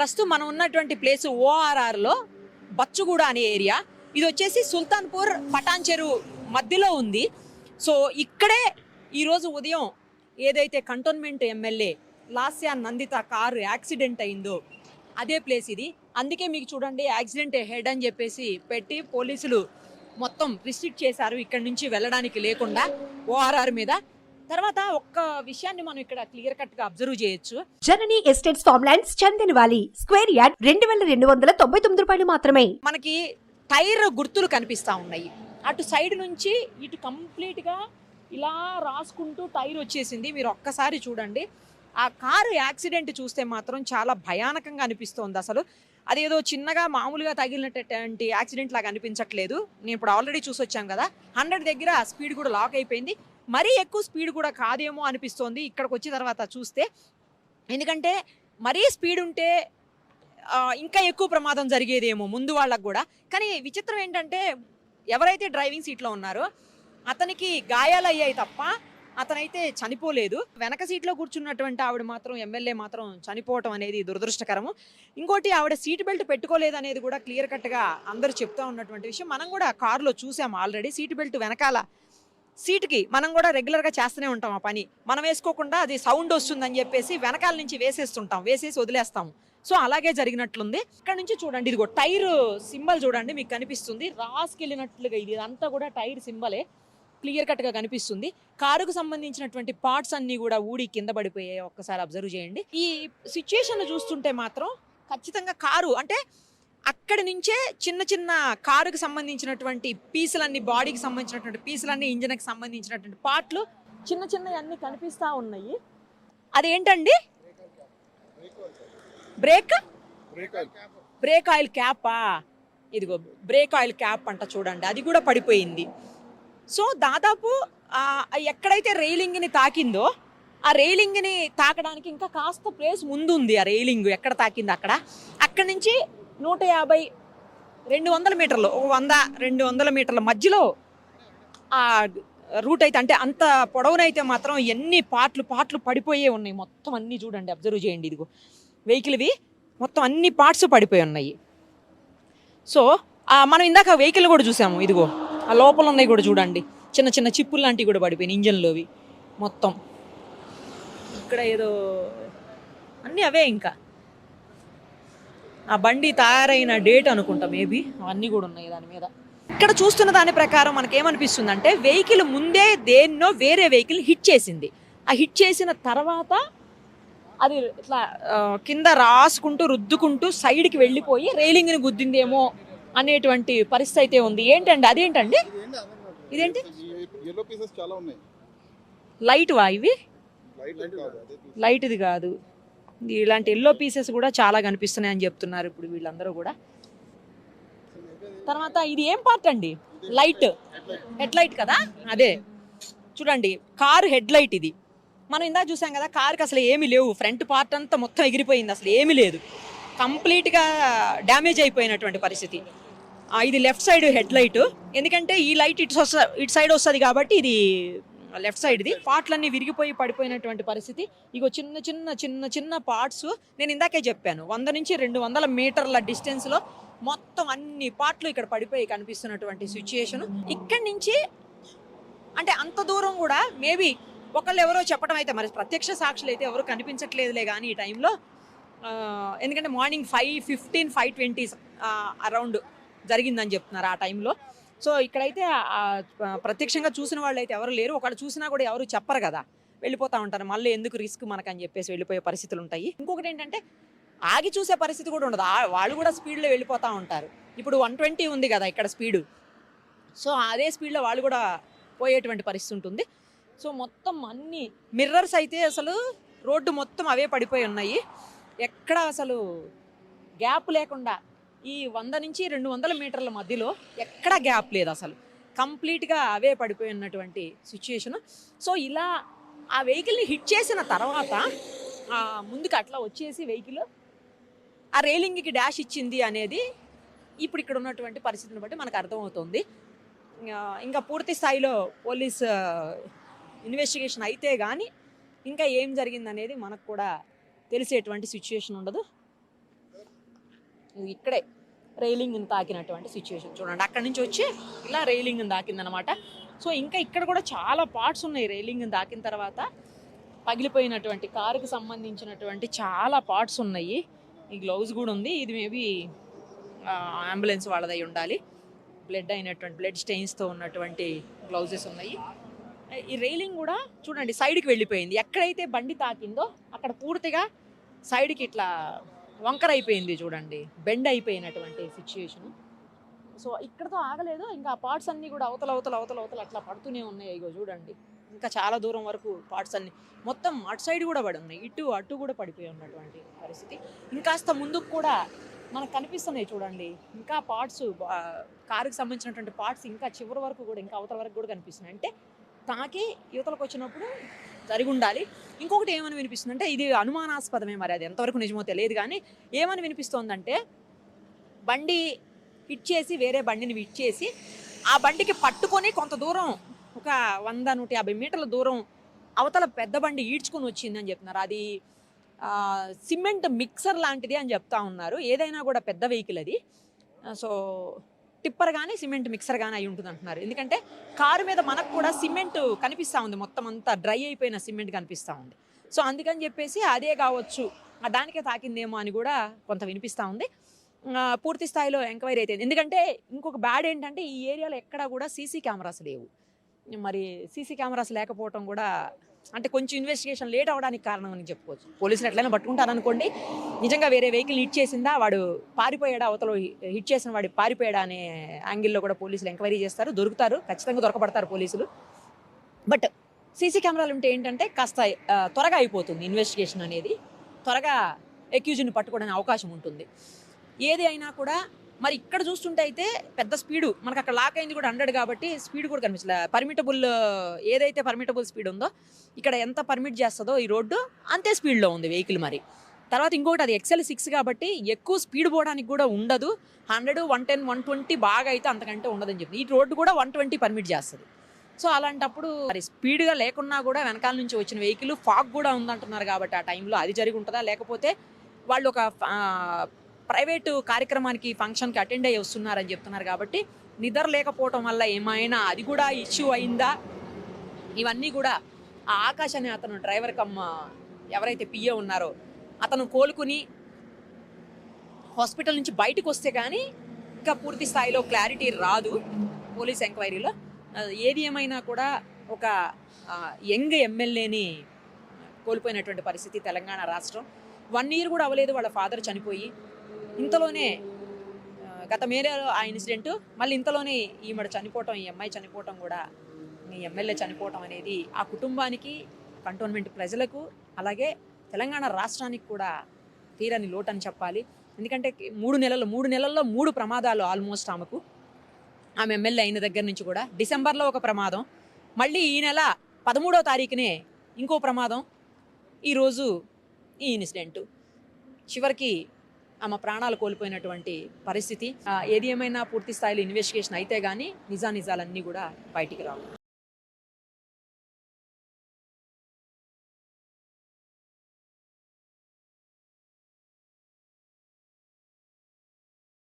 ప్రస్తుతం మనం ఉన్నటువంటి ప్లేస్ ఓఆర్ఆర్లో బచ్చుగూడ అనే ఏరియా. ఇది వచ్చేసి సుల్తాన్పూర్ పటాన్ చెరువు మధ్యలో ఉంది. సో ఇక్కడే ఈరోజు ఉదయం ఏదైతే cantonment MLA Lasya Nanditha car accident అయిందో అదే ప్లేస్ ఇది. అందుకే మీకు చూడండి యాక్సిడెంట్ హెడ్ అని చెప్పేసి పెట్టి పోలీసులు మొత్తం రిస్ట్రిక్ట్ చేశారు ఇక్కడ నుంచి వెళ్ళడానికి లేకుండా ఓఆర్ఆర్ మీద. తర్వాత ఒక్క విషయాన్ని మనం ఇక్కడ క్లియర్ కట్ గా అబ్జర్వ్ చేయొచ్చు. జననీ ఎస్టేట్స్ ఫార్మ్లాండ్స్ చందనవాలి స్క్వేర్ యార్డ్ 2299 మాత్రమే. మనకి టైర్ గుర్తులు కనిపిస్తా ఉన్నాయి. అటు సైడ్ నుంచి ఇటు కంప్లీట్ గా ఇలా రాసుకుంటూ టైర్ వచ్చేసింది. మీరు ఒక్కసారి చూడండి. ఆ కారు యాక్సిడెంట్ చూస్తే మాత్రం చాలా భయానకంగా అనిపిస్తోంది. అసలు అదేదో చిన్నగా మామూలుగా తగిలినటువంటి యాక్సిడెంట్ లాగా అనిపించట్లేదు. నేను ఇప్పుడు ఆల్రెడీ చూసి వచ్చాను కదా, 100 దగ్గర స్పీడ్ కూడా లాక్ అయిపోయింది. మరీ ఎక్కువ స్పీడ్ కూడా కాదేమో అనిపిస్తోంది ఇక్కడికి వచ్చిన తర్వాత చూస్తే. ఎందుకంటే మరీ స్పీడ్ ఉంటే ఇంకా ఎక్కువ ప్రమాదం జరిగేదేమో ముందు వాళ్ళకు కూడా. కానీ విచిత్రం ఏంటంటే ఎవరైతే డ్రైవింగ్ సీట్లో ఉన్నారో అతనికి గాయాలు అయ్యాయి తప్ప అతనైతే చనిపోలేదు. వెనక సీట్లో కూర్చున్నటువంటి ఆవిడ మాత్రం, ఎమ్మెల్యే మాత్రం చనిపోవటం అనేది దురదృష్టకరము. ఇంకోటి ఆవిడ సీట్ బెల్ట్ పెట్టుకోలేదు అనేది కూడా క్లియర్ కట్గా అందరూ చెప్తా ఉన్నటువంటి విషయం. మనం కూడా కారులో చూసాము ఆల్రెడీ. సీట్ బెల్ట్ వెనకాల సీట్కి మనం కూడా రెగ్యులర్గా చేస్తూనే ఉంటాం ఆ పని. మనం వేసుకోకుండా అది సౌండ్ వస్తుందని చెప్పేసి వెనకాల నుంచి వేసేస్తుంటాం, వేసేసి వదిలేస్తాము. సో అలాగే జరిగినట్లుంది. ఇక్కడ నుంచి చూడండి, ఇదిగో టైర్ సింబల్ చూడండి, మీకు కనిపిస్తుంది రాసుకెళ్ళినట్లుగా. ఇది అంతా కూడా టైర్ సింబలే క్లియర్ కట్గా కనిపిస్తుంది. కారుకు సంబంధించినటువంటి పార్ట్స్ అన్నీ కూడా ఊడి కింద పడిపోయాయి. ఒక్కసారి అబ్జర్వ్ చేయండి. ఈ సిచ్యుయేషన్ చూస్తుంటే మాత్రం ఖచ్చితంగా కారు అంటే అక్కడి నుంచే చిన్న చిన్న కారుకి సంబంధించినటువంటి పీసులన్నీ, బాడీకి సంబంధించినటువంటి పీసులన్నీ, ఇంజన్కి సంబంధించినటువంటి పార్ట్లు చిన్న చిన్నవి అన్నీ కనిపిస్తూ ఉన్నాయి. అదేంటండి? బ్రేక్ ఆయిల్ క్యాపా? ఇదిగో బ్రేక్ ఆయిల్ క్యాప్ అంట చూడండి, అది కూడా పడిపోయింది. సో దాదాపు ఎక్కడైతే రైలింగ్ని తాకిందో ఆ రైలింగ్ని తాకడానికి ఇంకా కాస్త ప్లేస్ ముందు ఉంది. ఆ రైలింగ్ ఎక్కడ తాకిందో అక్కడి నుంచి 150, 200 మీటర్లు, 100-200 మీటర్ల మధ్యలో ఆ రూట్ అయితే, అంటే అంత పొడవునైతే మాత్రం ఎన్ని పార్ట్లు పడిపోయే ఉన్నాయి. మొత్తం అన్నీ చూడండి, అబ్జర్వ్ చేయండి. ఇదిగో వెహికల్వి మొత్తం అన్ని పార్ట్స్ పడిపోయి ఉన్నాయి. సో మనం ఇందాక వెహికల్ కూడా చూసాము. ఇదిగో ఆ లోపల ఉన్నాయి కూడా చూడండి, చిన్న చిన్న చిప్పులు లాంటివి కూడా పడిపోయినాయి ఇంజన్లోవి మొత్తం. ఇక్కడ ఏదో అన్నీ అవే. ఇంకా ఆ బండి తయారైన డేట్ అనుకుంటా మేబీ, అవన్నీ కూడా ఉన్నాయి దాని మీద. ఇక్కడ చూస్తున్న దాని ప్రకారం మనకేమనిపిస్తుంది అంటే వెహికల్ ముందే దేన్నో వేరే వెహికల్ హిట్ చేసింది. ఆ హిట్ చేసిన తర్వాత అది ఇట్లా కింద రాసుకుంటూ రుద్దుకుంటూ సైడ్కి వెళ్ళిపోయి రైలింగ్ని గుద్దిందేమో అనేటువంటి పరిస్థితి అయితే ఉంది. ఏంటండి అదేంటండి? ఇదేంటి లైట్ వా? ఇవి లైట్ ఇది కాదు, ఇలాంటి ఎల్లో పీసెస్ కూడా చాలా కనిపిస్తున్నాయి అని చెప్తున్నారు ఇప్పుడు వీళ్ళందరూ కూడా. తర్వాత ఇది ఏం పార్ట్ అండి? లైట్, హెడ్ లైట్ కదా. అదే చూడండి, కారు హెడ్ లైట్ ఇది. మనం ఇందాక చూసాం కదా, కారుకి అసలు ఏమీ లేవు, ఫ్రంట్ పార్ట్ అంతా మొత్తం ఎగిరిపోయింది, అసలు ఏమీ లేదు, కంప్లీట్గా డ్యామేజ్ అయిపోయినటువంటి పరిస్థితి. ఇది లెఫ్ట్ సైడ్ హెడ్ లైట్. ఎందుకంటే ఈ లైట్ ఇటు సైడ్ వస్తుంది కాబట్టి ఇది లెఫ్ట్ సైడ్ది. పార్ట్లన్నీ విరిగిపోయి పడిపోయినటువంటి పరిస్థితి. ఇగో చిన్న చిన్న చిన్న చిన్న పార్ట్స్. నేను ఇందాకే చెప్పాను, 100-200 మీటర్ల డిస్టెన్స్లో మొత్తం అన్ని పార్ట్లు ఇక్కడ పడిపోయి కనిపిస్తున్నటువంటి సిచ్యుయేషన్. ఇక్కడి నుంచి అంటే అంత దూరం కూడా మేబీ ఒకళ్ళు ఎవరో చెప్పడం అయితే, మరి ప్రత్యక్ష సాక్షులు అయితే ఎవరు కనిపించట్లేదులే కానీ ఈ టైంలో. ఎందుకంటే మార్నింగ్ 5:15, 5:20 అరౌండ్ జరిగిందని చెప్తున్నారు ఆ టైంలో. సో ఇక్కడైతే ప్రత్యక్షంగా చూసిన వాళ్ళు అయితే ఎవరు లేరు. ఒకళ్ళు చూసినా కూడా ఎవరు చెప్పరు కదా, వెళ్ళిపోతూ ఉంటారు. మళ్ళీ ఎందుకు రిస్క్ మనకని చెప్పేసి వెళ్ళిపోయే పరిస్థితులు ఉంటాయి. ఇంకొకటి ఏంటంటే ఆగి చూసే పరిస్థితి కూడా ఉండదు, వాళ్ళు కూడా స్పీడ్లో వెళ్ళిపోతూ ఉంటారు. ఇప్పుడు 120 ఉంది కదా ఇక్కడ స్పీడు, సో అదే స్పీడ్లో వాళ్ళు కూడా పోయేటువంటి పరిస్థితి ఉంటుంది. సో మొత్తం అన్ని మిర్రర్స్ అయితే అసలు రోడ్డు మొత్తం అవే పడిపోయి ఉన్నాయి. ఎక్కడ అసలు గ్యాప్ లేకుండా ఈ 100-200 మీటర్ల మధ్యలో ఎక్కడ గ్యాప్ లేదు, అసలు కంప్లీట్గా అవే పడిపోయి ఉన్నటువంటి సిచ్యుయేషను. సో ఇలా ఆ వెహికల్ని హిట్ చేసిన తర్వాత ముందుకు అట్లా వచ్చేసి వెహికల్ ఆ రైలింగ్కి డాష్ ఇచ్చింది అనేది ఇప్పుడు ఇక్కడ ఉన్నటువంటి పరిస్థితిని బట్టి మనకు అర్థమవుతుంది. ఇంకా పూర్తి స్థాయిలో పోలీస్ ఇన్వెస్టిగేషన్ అయితే కానీ ఇంకా ఏం జరిగిందనేది మనకు కూడా తెలిసేటువంటి సిచ్యుయేషన్ ఉండదు. ఇక్కడే రైలింగ్ని తాకినటువంటి సిచ్యువేషన్ చూడండి, అక్కడి నుంచి వచ్చి ఇలా రైలింగ్ని తాకిందనమాట. సో ఇంకా ఇక్కడ కూడా చాలా పార్ట్స్ ఉన్నాయి రైలింగ్ని తాకిన తర్వాత పగిలిపోయినటువంటి కారుకి సంబంధించినటువంటి చాలా పార్ట్స్ ఉన్నాయి. ఈ గ్లౌజ్ కూడా ఉంది, ఇది మేబీ అంబులెన్స్ వాళ్ళదై ఉండాలి. బ్లడ్ స్టెయిన్స్తో ఉన్నటువంటి గ్లౌజెస్ ఉన్నాయి. ఈ రైలింగ్ కూడా చూడండి సైడ్కి వెళ్ళిపోయింది, ఎక్కడైతే బండి తాకిందో అక్కడ పూర్తిగా సైడ్కి ఇట్లా వంకర అయిపోయింది చూడండి, బెండ్ అయిపోయినటువంటి సిచ్యుయేషను. సో ఇక్కడతో ఆగలేదు, ఇంకా ఆ పార్ట్స్ అన్నీ కూడా అవతల అట్లా పడుతూనే ఉన్నాయి. ఇగో చూడండి, ఇంకా చాలా దూరం వరకు పార్ట్స్ అన్నీ మొత్తం అటు సైడ్ కూడా పడి ఉన్నాయి, అటు కూడా పడిపోయి ఉన్నటువంటి పరిస్థితి. ఇంకాస్త ముందుకు కూడా మనకు కనిపిస్తున్నాయి చూడండి, ఇంకా పార్ట్స్ కారుకి సంబంధించినటువంటి పార్ట్స్ ఇంకా చివరి వరకు కూడా ఇంకా అవతల వరకు కూడా కనిపిస్తున్నాయి. అంటే తాకి యువతలకు వచ్చినప్పుడు జరిగి ఉండాలి. ఇంకొకటి ఏమని వినిపిస్తుంది అంటే, ఇది అనుమానాస్పదమే, మరి అది ఎంతవరకు నిజమో తెలియదు, కానీ ఏమని వినిపిస్తోందంటే బండి హిట్ చేసి వేరే బండిని హిట్ చేసి ఆ బండికి పట్టుకొని కొంత దూరం ఒక 100-150 మీటర్ల దూరం అవతల పెద్ద బండి ఈడ్చుకొని వచ్చిందని చెప్తున్నారు. అది సిమెంట్ మిక్సర్ లాంటిది అని చెప్తా ఉన్నారు. ఏదైనా కూడా పెద్ద వెహికల్ అది. సో టిప్పర్ కానీ సిమెంట్ మిక్సర్ కానీ అయి ఉంటుంది అంటున్నారు. ఎందుకంటే కారు మీద మనకు కూడా సిమెంట్ కనిపిస్తూ ఉంది, మొత్తం అంతా డ్రై అయిపోయిన సిమెంట్ కనిపిస్తూ ఉంది. సో అందుకని చెప్పేసి అదే కావచ్చు, దానికే తాకిందేమో అని కూడా కొంత వినిపిస్తూ ఉంది. పూర్తి స్థాయిలో ఎంక్వైరీ అయితే, ఎందుకంటే ఇంకొక బ్యాడ్ ఏంటంటే ఈ ఏరియాలో ఎక్కడా కూడా సీసీ కెమెరాస్ లేవు. మరి సీసీ కెమెరాస్ లేకపోవడం కూడా అంటే కొంచెం ఇన్వెస్టిగేషన్ లేట్ అవ్వడానికి కారణం అని చెప్పుకోవచ్చు. పోలీసులు ఎట్లయినా పట్టుకుంటారనుకోండి, నిజంగా వేరే వెహికల్ హిట్ చేసిందా, వాడు పారిపోయాడా, అవతల హిట్ చేసిన వాడు పారిపోయాడా అనే యాంగిల్లో కూడా పోలీసులు ఎంక్వైరీ చేస్తారు, దొరుకుతారు, ఖచ్చితంగా దొరకబడతారు పోలీసులు. బట్ సీసీ కెమెరాలు ఉంటే ఏంటంటే కాస్త త్వరగా అయిపోతుంది ఇన్వెస్టిగేషన్ అనేది, త్వరగా అక్యూజ్ని పట్టుకోవడానికి అవకాశం ఉంటుంది. ఏది అయినా కూడా మరి ఇక్కడ చూస్తుంటే అయితే పెద్ద స్పీడు మనకు అక్కడ లాక్ అయింది కూడా 100 కాబట్టి స్పీడ్ కూడా కనిపించలే. ఏదైతే పర్మిటబుల్ స్పీడ్ ఉందో ఇక్కడ ఎంత పర్మిట్ చేస్తుందో ఈ రోడ్డు అంతే స్పీడ్లో ఉంది వెహికల్. మరి తర్వాత ఇంకొకటి అది XL6 కాబట్టి ఎక్కువ స్పీడ్ పోవడానికి కూడా ఉండదు. 100, 110, 120 బాగా అయితే అంతకంటే ఉండదని చెప్పి ఈ రోడ్డు కూడా 120 పర్మిట్ చేస్తుంది. సో అలాంటప్పుడు మరి స్పీడ్గా లేకున్నా కూడా వెనకాల నుంచి వచ్చిన వెహికల్ ఫాగ్ కూడా ఉందంటున్నారు కాబట్టి ఆ టైంలో అది జరిగి ఉంటుందా, లేకపోతే వాళ్ళు ఒక ప్రైవేటు కార్యక్రమానికి ఫంక్షన్కి అటెండ్ అయ్యి వస్తున్నారని చెప్తున్నారు కాబట్టి నిద్ర లేకపోవటం వల్ల ఏమైనా అది కూడా ఇష్యూ అయిందా, ఇవన్నీ కూడా ఆ ఆకాష్ అనే అతను డ్రైవర్ కమ్ ఎవరైతే పిఏ ఉన్నారో అతను కోలుకుని హాస్పిటల్ నుంచి బయటకు వస్తే కానీ ఇంకా పూర్తి స్థాయిలో క్లారిటీ రాదు పోలీస్ ఎంక్వైరీలో. ఏది ఏమైనా కూడా ఒక యంగ్ ఎమ్మెల్యేని కోల్పోయినటువంటి పరిస్థితి తెలంగాణ రాష్ట్రం. 1 year కూడా అవ్వలేదు వాళ్ళ ఫాదర్ చనిపోయి, ఇంతలోనే గత మేలో ఆ ఇన్సిడెంట్, మళ్ళీ ఇంతలోనే ఈమెడ చనిపోవటం, ఈ అమ్మాయి చనిపోవటం కూడా, ఈ ఎమ్మెల్యే చనిపోవటం అనేది ఆ కుటుంబానికి, కంటోన్మెంట్ ప్రజలకు, అలాగే తెలంగాణ రాష్ట్రానికి కూడా తీరని లోటు అని చెప్పాలి. ఎందుకంటే 3 నెలల్లో 3 ప్రమాదాలు ఆల్మోస్ట్ ఆమె ఎమ్మెల్యే అయిన దగ్గర నుంచి కూడా. డిసెంబర్లో ఒక ప్రమాదం, మళ్ళీ ఈ నెల 13వ తారీఖునే ఇంకో ప్రమాదం, ఈరోజు ఈ ఇన్సిడెంట్. చివరికి ఆమె ప్రాణాలు కోల్పోయినటువంటి పరిస్థితి. ఏది ఏమైనా పూర్తి స్థాయిలో ఇన్వెస్టిగేషన్ అయితే కానీ నిజానిజాలన్నీ కూడా బయటికి రావు.